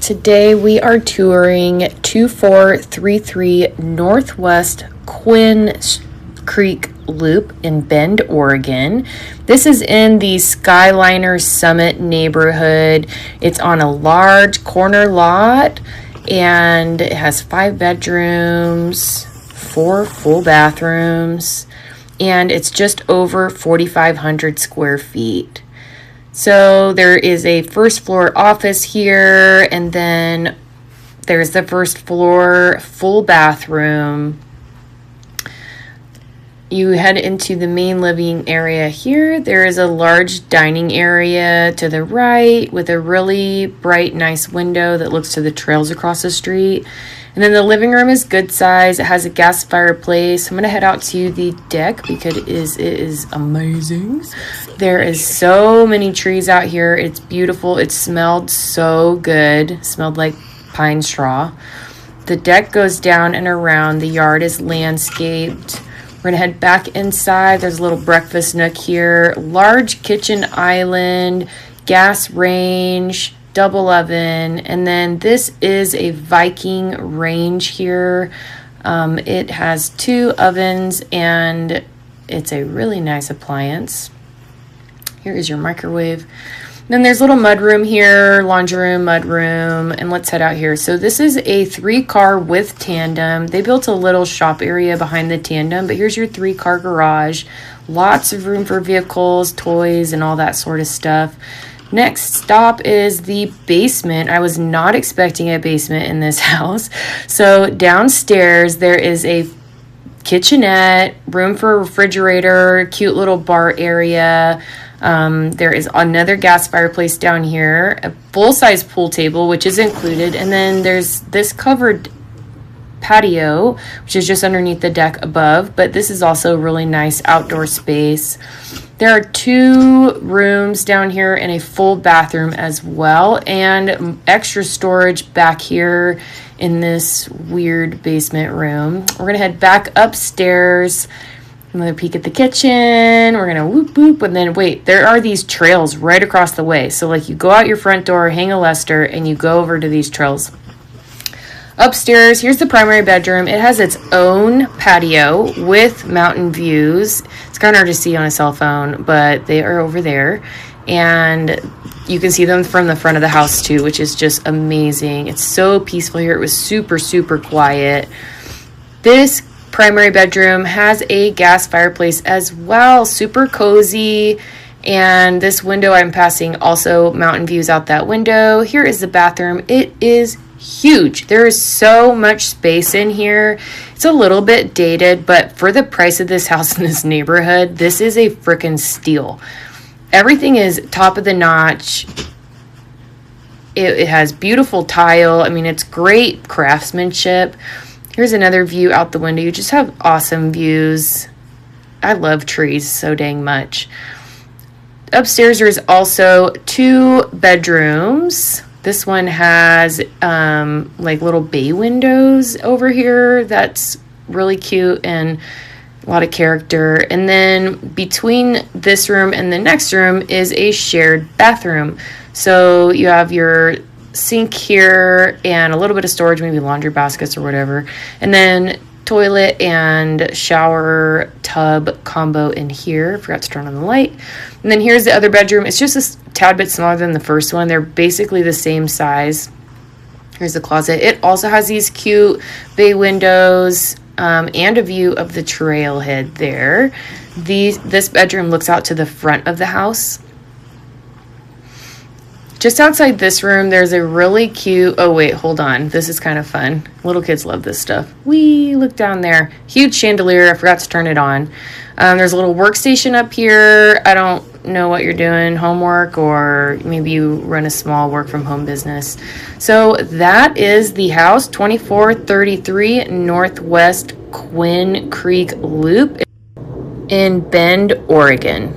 Today we are touring 2433 Northwest Quinn Creek Loop in Bend, Oregon. This is in the Skyliner Summit neighborhood. It's on a large corner lot and it has 5 bedrooms, 4 full bathrooms, and it's just over 4,500 square feet. So there is a first floor office here, and then there's the first floor full bathroom. You head into the main living area here. There is a large dining area to the right with a really bright, nice window that looks to the trails across the street. And then the living room is good size. It has a gas fireplace. I'm going to head out to the deck because it is amazing. There is so many trees out here. It's beautiful. It smelled so good. It smelled like pine straw. The deck goes down and around. The yard is landscaped. We're going to head back inside. There's a little breakfast nook here. Large kitchen island, gas range, double oven, and then this is a Viking range here. It has 2 ovens and it's a really nice appliance. Here is your microwave. Then there's a little mudroom here, laundry room, mudroom, and let's head out here. So this is a 3-car with tandem. They built a little shop area behind the tandem, but here's your 3-car garage. Lots of room for vehicles, toys, and all that sort of stuff. Next stop is the basement. I was not expecting a basement in this house. So downstairs there is a kitchenette, room for a refrigerator, cute little bar area. There is another gas fireplace down here, a full-size pool table, which is included, and then there's this covered patio, which is just underneath the deck above, but this is also a really nice outdoor space. There are 2 rooms down here and a full bathroom as well, and extra storage back here in this weird basement room. We're going to head back upstairs. Another peek at the kitchen. We're gonna whoop whoop, and then wait, there are these trails right across the way. So like you go out your front door, hang a Lester, and you go over to these trails. Upstairs, here's the primary bedroom. It has its own patio with mountain views. It's kind of hard to see on a cell phone, but they are over there. And you can see them from the front of the house too, which is just amazing. It's so peaceful here. It was super, super quiet. This primary bedroom has a gas fireplace as well, super cozy. And this window I'm passing also mountain views out that window. Here is the bathroom. It is huge. There is so much space in here. It's a little bit dated, but for the price of this house in this neighborhood, this is a freaking steal. Everything is top of the notch. It has beautiful tile. I mean, it's great craftsmanship. Here's another view out the window. You just have awesome views. I love trees so dang much. Upstairs there's also 2 bedrooms. This one has like little bay windows over here. That's really cute and a lot of character. And then between this room and the next room is a shared bathroom. So you have your sink here and a little bit of storage, maybe laundry baskets or whatever, and then toilet and shower tub combo in here. Forgot to turn on the light. And then here's the other bedroom. It's just a tad bit smaller than the first one. They're basically the same size. Here's the closet. It also has these cute bay windows and a view of the trailhead there. This bedroom looks out to the front of the house. Just outside this room, there's a really cute, oh wait, hold on. This is kind of fun. Little kids love this stuff. Wee, look down there. Huge chandelier, I forgot to turn it on. There's a little workstation up here. I don't know what you're doing, homework, or maybe you run a small work from home business. So that is the house, 2433 Northwest Quinn Creek Loop in Bend, Oregon.